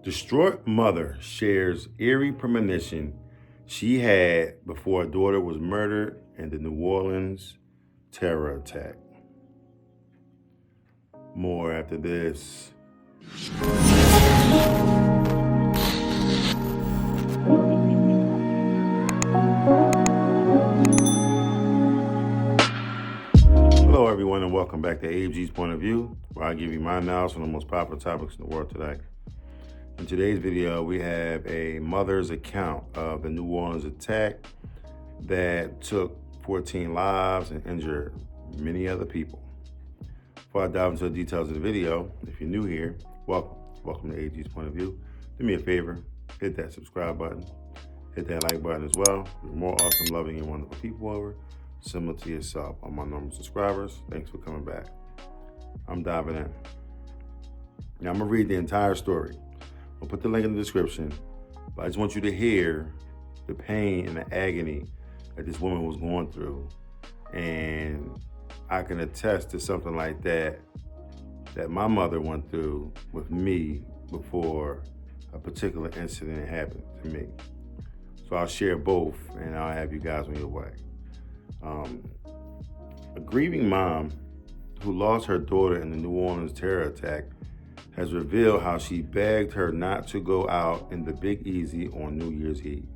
Distraught mother shares eerie premonition she had before a daughter was murdered in the New Orleans terror attack. More after this. Hello everyone and welcome back to AG's Point of View, where I give you my analysis on the most popular topics in the world today. In today's video, we have a mother's account of the New Orleans attack that took 14 lives and injured many other people. Before I dive into the details of the video, if you're new here, welcome to AG's Point of View. Do me a favor, hit that subscribe button, hit that like button as well. There's more awesome, loving, and wonderful people over, similar to yourself, on my normal subscribers. Thanks for coming back. I'm diving in. Now I'm gonna read the entire story. I'll put the link in the description, but I just want you to hear the pain and the agony that this woman was going through. And I can attest to something like that my mother went through with me before a particular incident happened to me. So I'll share both and I'll have you guys on your way. A grieving mom who lost her daughter in the New Orleans terror attack has revealed how she begged her not to go out in the Big Easy on New Year's Eve.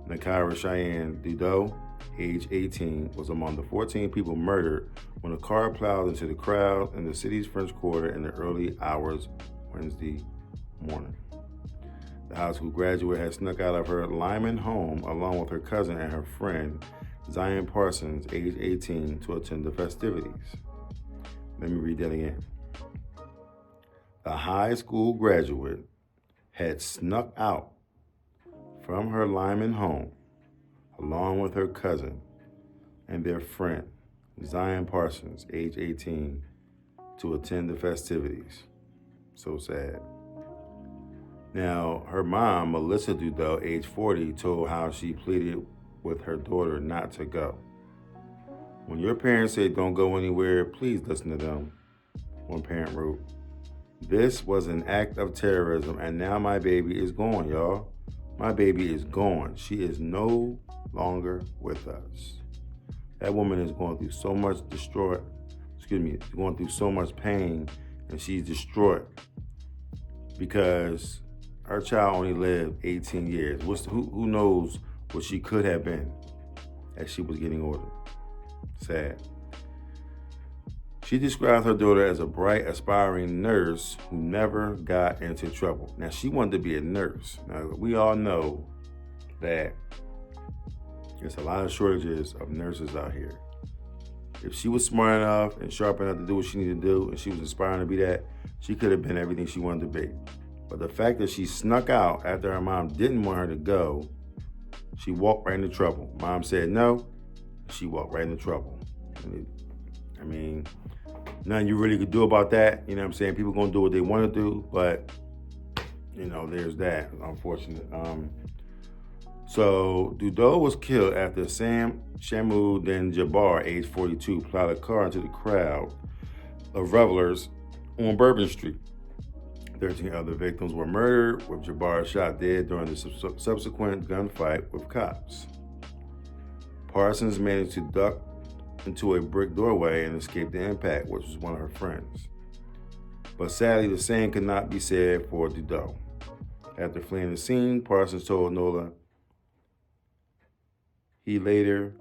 Nikyra Cheyenne Dedeaux, age 18, was among the 14 people murdered when a car plowed into the crowd in the city's French Quarter in the early hours Wednesday morning. The high school graduate had snuck out of her Lyman home along with her cousin and her friend, Zion Parsons, age 18, to attend the festivities. Let me read that again. The high school graduate had snuck out from her Lyman home along with her cousin and their friend, Zion Parsons, age 18, to attend the festivities. So sad. Now, her mom, Melissa Dedeaux, age 40, told how she pleaded with her daughter not to go. When your parents say don't go anywhere, please listen to them, one parent wrote. This was an act of terrorism, and now my baby is gone, y'all. My baby is gone. She is no longer with us. That woman is going through so much going through so much pain, and she's distraught because her child only lived 18 years. Who knows what she could have been as she was getting older. Sad. She described her daughter as a bright, aspiring nurse who never got into trouble. Now, she wanted to be a nurse. Now, we all know that there's a lot of shortages of nurses out here. If she was smart enough and sharp enough to do what she needed to do, and she was inspiring to be that, she could have been everything she wanted to be. But the fact that she snuck out after her mom didn't want her to go, she walked right into trouble. Mom said no, she walked right into trouble. I mean, nothing you really could do about that. You know what I'm saying? People gonna do what they want to do, but there's that, unfortunate. So Dedeaux was killed after Sam Shamu Den Jabbar, age 42, plowed a car into the crowd of revelers on Bourbon Street. 13 other victims were murdered, with Jabbar shot dead during the subsequent gunfight with cops. Parsons managed to duck into a brick doorway and escaped the impact, which was one of her friends. But sadly, the same could not be said for Dedeaux. After fleeing the scene, Parsons told Nola he later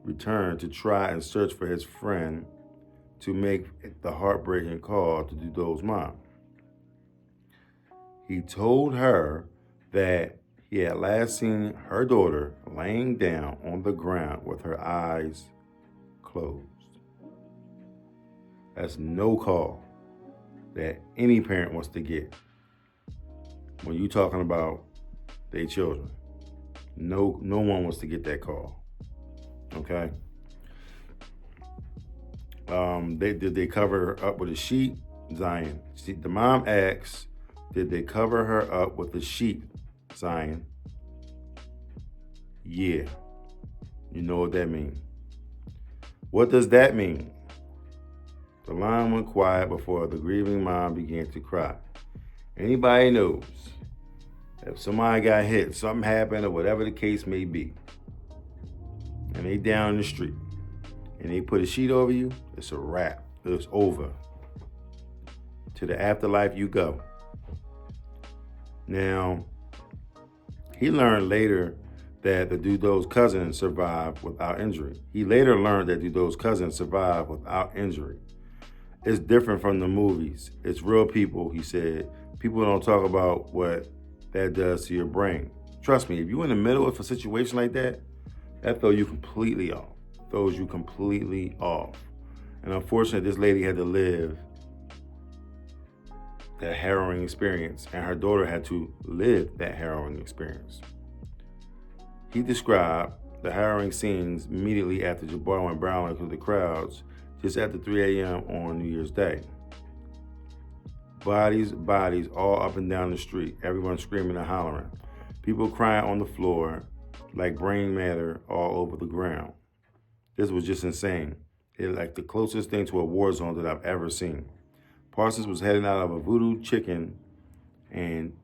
returned to try and search for his friend to make the heartbreaking call to Dedeaux's mom. He told her that he had last seen her daughter laying down on the ground with her eyes closed. That's no call that any parent wants to get when you're talking about their children. No one wants to get that call. Okay. Did they cover her up with a sheet? Zion. The mom asks, did they cover her up with a sheet? Zion. Yeah. You know what that means. What does that mean? The line went quiet before the grieving mom began to cry. Anybody knows if somebody got hit, something happened, or whatever the case may be, and they down the street, and they put a sheet over you, it's a wrap. It's over. To the afterlife you go. Now, he learned later that the Dedeaux' cousin survived without injury. He later learned that Dedeaux' cousin survived without injury. It's different from the movies. It's real people, he said. People don't talk about what that does to your brain. Trust me, if you're in the middle of a situation like that, that throws you completely off. And unfortunately, this lady had to live that harrowing experience, and her daughter had to live that harrowing experience. He described the harrowing scenes immediately after Jabbar went prowling through the crowds just after 3 a.m. on New Year's Day. Bodies all up and down the street, everyone screaming and hollering. People crying on the floor like brain matter all over the ground. This was just insane. It was like the closest thing to a war zone that I've ever seen. Parsons was heading out of a voodoo chicken and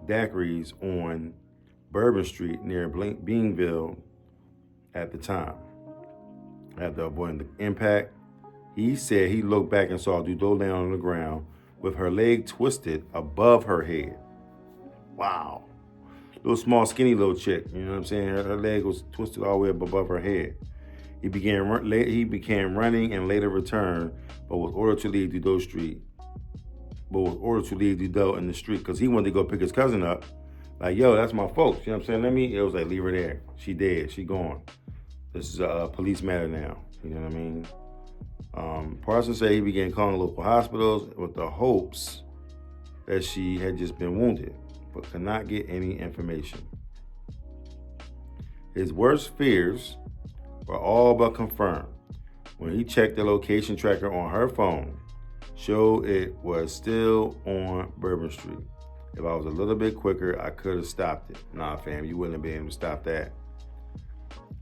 daiquiris on Bourbon Street near Beanville at the time. After avoiding the impact, he said he looked back and saw Dedeaux down on the ground with her leg twisted above her head. Wow. Little small, skinny little chick, you know what I'm saying? Her leg was twisted all the way up above her head. He began running and later returned, but was ordered to leave Dedeaux in the street because he wanted to go pick his cousin up. Like, yo, that's my folks, you know what I'm saying? It was like, leave her there. She dead, she gone. This is a police matter now, you know what I mean? Parsons said he began calling local hospitals with the hopes that she had just been wounded, but could not get any information. His worst fears were all but confirmed when he checked the location tracker on her phone, showed it was still on Bourbon Street. If I was a little bit quicker, I could have stopped it. Nah, fam, you wouldn't have been able to stop that.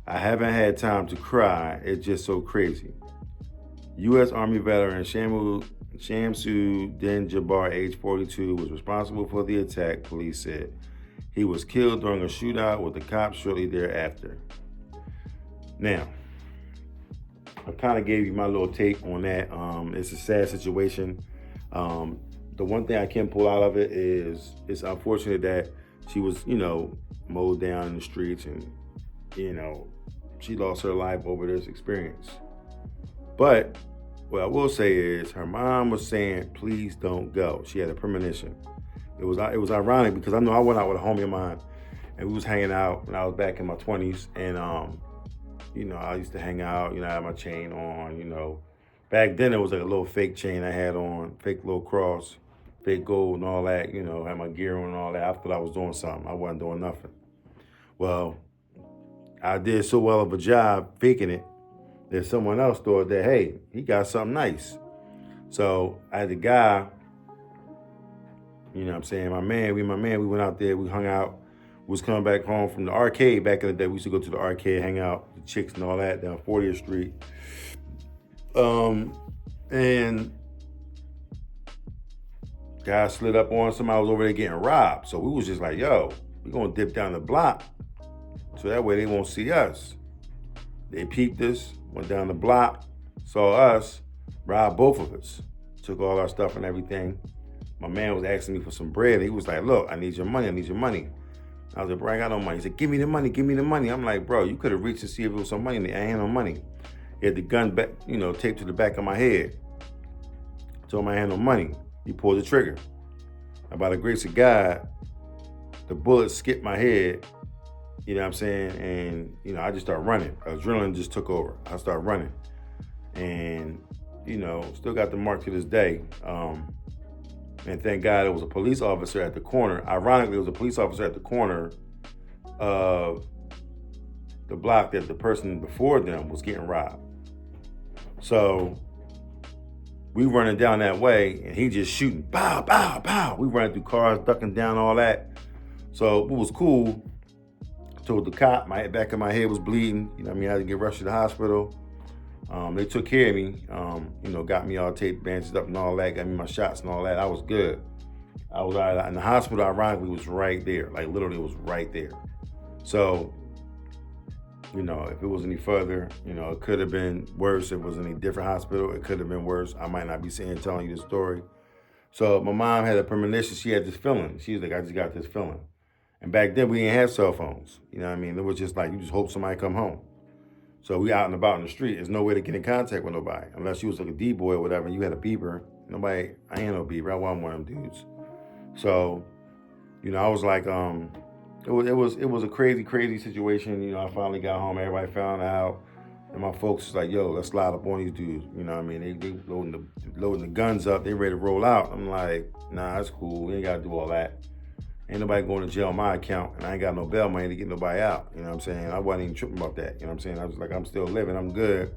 I haven't had time to cry. It's just so crazy. U.S. Army veteran Shamsu Din Jabbar, age 42, was responsible for the attack, police said. He was killed during a shootout with the cops shortly thereafter. Now, I kind of gave you my little take on that. It's a sad situation. The one thing I can pull out of it is it's unfortunate that she was, mowed down in the streets and, she lost her life over this experience. But what I will say is her mom was saying, please don't go. She had a premonition. It was ironic because I know I went out with a homie of mine and we was hanging out when I was back in my 20s. And, I used to hang out, I had my chain on, Back then it was like a little fake chain I had on, fake little cross, fake gold and all that, had my gear on and all that. I thought I was doing something. I wasn't doing nothing. Well, I did so well of a job faking it that someone else thought that, hey, he got something nice. So I had the guy, my man, we went out there, we hung out, was coming back home from the arcade back in the day. We used to go to the arcade, hang out, the chicks and all that down 40th Street. And guy slid up on somebody was over there getting robbed. So we was just like, yo, we gonna dip down the block so that way they won't see us. They peeped us, went down the block, saw us, robbed both of us, took all our stuff and everything. My man was asking me for some bread. He was like, look, I need your money. I was like, bro, I got no money. He said, give me the money. I'm like, bro, you could have reached to see if there was some money in there. I ain't no money. He had the gun back, taped to the back of my head. Told him I had no money. He pulled the trigger. And by the grace of God, the bullet skipped my head, you know what I'm saying? And, I just started running. Adrenaline just took over. I started running. And, still got the mark to this day. And thank God there was a police officer at the corner. Ironically, there was a police officer at the corner of the block that the person before them was getting robbed. So we running down that way and he just shooting, pow, pow, pow. We running through cars, ducking down, all that. So it was cool. Told the cop, my back of my head was bleeding. I had to get rushed to the hospital. They took care of me, got me all taped, bandaged up and all that, got me my shots and all that. I was good. I was in the hospital, ironically, was right there. Like, literally, it was right there. So, you know, if it was any further, you know, it could have been worse. If it was any different hospital, it could have been worse. I might not be sitting telling you the story. So my mom had a premonition. She had this feeling. She was like, I just got this feeling. And back then, we didn't have cell phones. You know what I mean? It was just like, you just hope somebody come home. So we out and about in the street. There's no way to get in contact with nobody. Unless you was like a D-boy or whatever, and you had a beeper. Nobody, I ain't no beeper. I wasn't one of them dudes. So, you know, I was like, it was a crazy situation. You know, I finally got home. Everybody found out. And my folks was like, yo, let's slide up on these dudes. You know what I mean? They loading the guns up. They ready to roll out. I'm like, nah, that's cool. We ain't got to do all that. Ain't nobody going to jail on my account, and I ain't got no bail money to get nobody out. You know what I'm saying? I wasn't even tripping about that. You know what I'm saying? I was like, I'm still living. I'm good.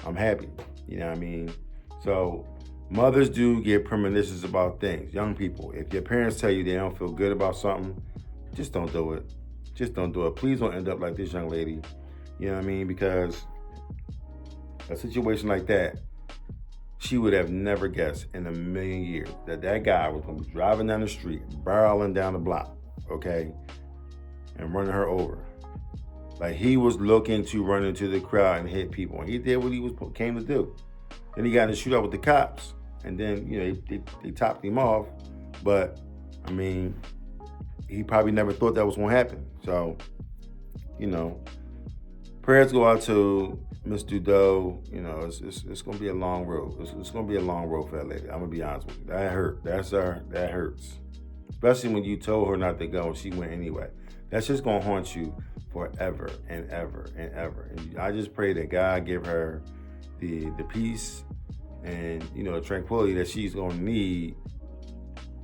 I'm happy. You know what I mean? So mothers do get premonitions about things. Young people, if your parents tell you they don't feel good about something, just don't do it. Just don't do it. Please don't end up like this young lady. You know what I mean? Because a situation like that, she would have never guessed in a million years that guy was going to be driving down the street, barreling down the block, okay, and running her over. Like, he was looking to run into the crowd and hit people. And he did what he came to do. Then he got in a shootout with the cops. And then, you know, they topped him off. But, I mean, he probably never thought that was going to happen. So, you know, prayers go out to Miss Dedeaux. You know, it's going to be a long road. It's going to be a long road for that lady. I'm going to be honest with you. That hurt. That hurts. Especially when you told her not to go and she went anyway. That's just going to haunt you forever and ever and ever. And I just pray that God give her the peace and, you know, the tranquility that she's going to need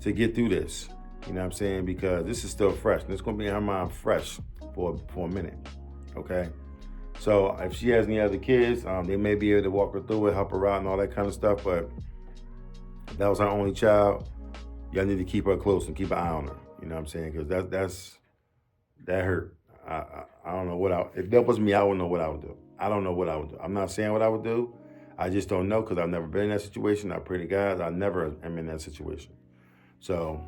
to get through this. You know what I'm saying? Because this is still fresh. And it's going to be in her mind fresh for a minute. Okay? So if she has any other kids, they may be able to walk her through it, help her out and all that kind of stuff. But if that was her only child, y'all need to keep her close and keep an eye on her. You know what I'm saying? Because that hurt. I don't know if that was me, I wouldn't know what I would do. I don't know what I would do. I'm not saying what I would do. I just don't know because I've never been in that situation. I pray to God I never am in that situation. So,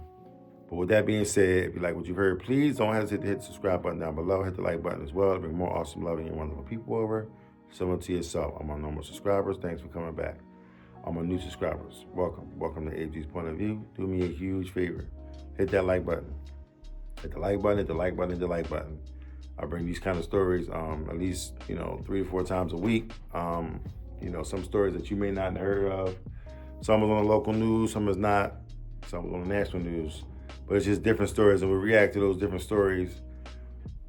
but with that being said, if you like what you've heard, please don't hesitate to hit the subscribe button down below. Hit the like button as well to bring more awesome, loving, and wonderful people over. Similar to yourself. I'm on normal subscribers. Thanks for coming back. I'm on new subscribers. Welcome to AG's Point of View. Do me a huge favor. Hit that like button. Hit the like button, hit the like button, hit the like button. I bring these kind of stories at least, 3 or 4 times a week. Some stories that you may not have heard of. Some is on the local news, some is not. Some is on the national news. But it's just different stories, and we react to those different stories.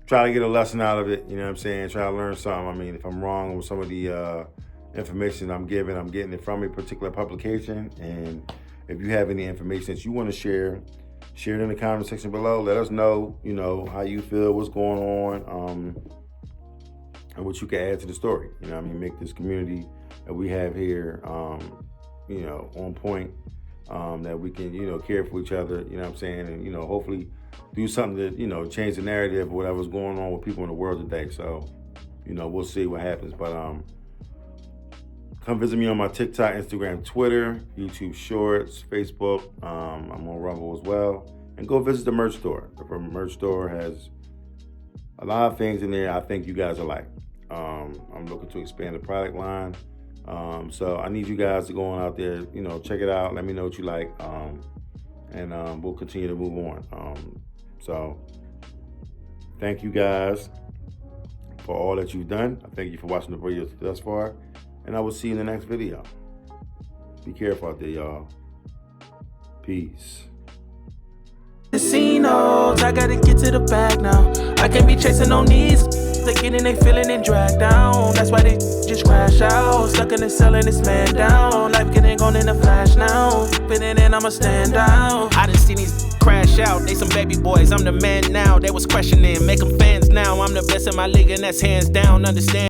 Try to get a lesson out of it, you know what I'm saying? Try to learn something. I mean, if I'm wrong with some of the information I'm getting it from a particular publication. And if you have any information that you want to share it in the comment section below. Let us know, how you feel, what's going on, and what you can add to the story. You know what I mean? Make this community that we have here, on point, that we can, care for each other, you know what I'm saying? And, hopefully do something that, change the narrative of whatever's going on with people in the world today. So, we'll see what happens. But come visit me on my TikTok, Instagram, Twitter, YouTube Shorts, Facebook. I'm on Rumble as well. And go visit the merch store. The merch store has a lot of things in there I think you guys will like. I'm looking to expand the product line. So I need you guys to go on out there, check it out. Let me know what you like. And we'll continue to move on. So thank you guys for all that you've done. I thank you for watching the videos thus far. And I will see you in the next video. Be careful out there, y'all. Peace. Casinos, I gotta get to the bag now. I can't be chasing on these. They getting they feeling and dragged down. That's why they just crash out. Stuck in the cell and this man down. Life getting gone in a flash now. Spinning and I'ma stand out. I done seen these crash out. They some baby boys. I'm the man now. They was questioning, make them fans now. I'm the best in my league and that's hands down. Understand?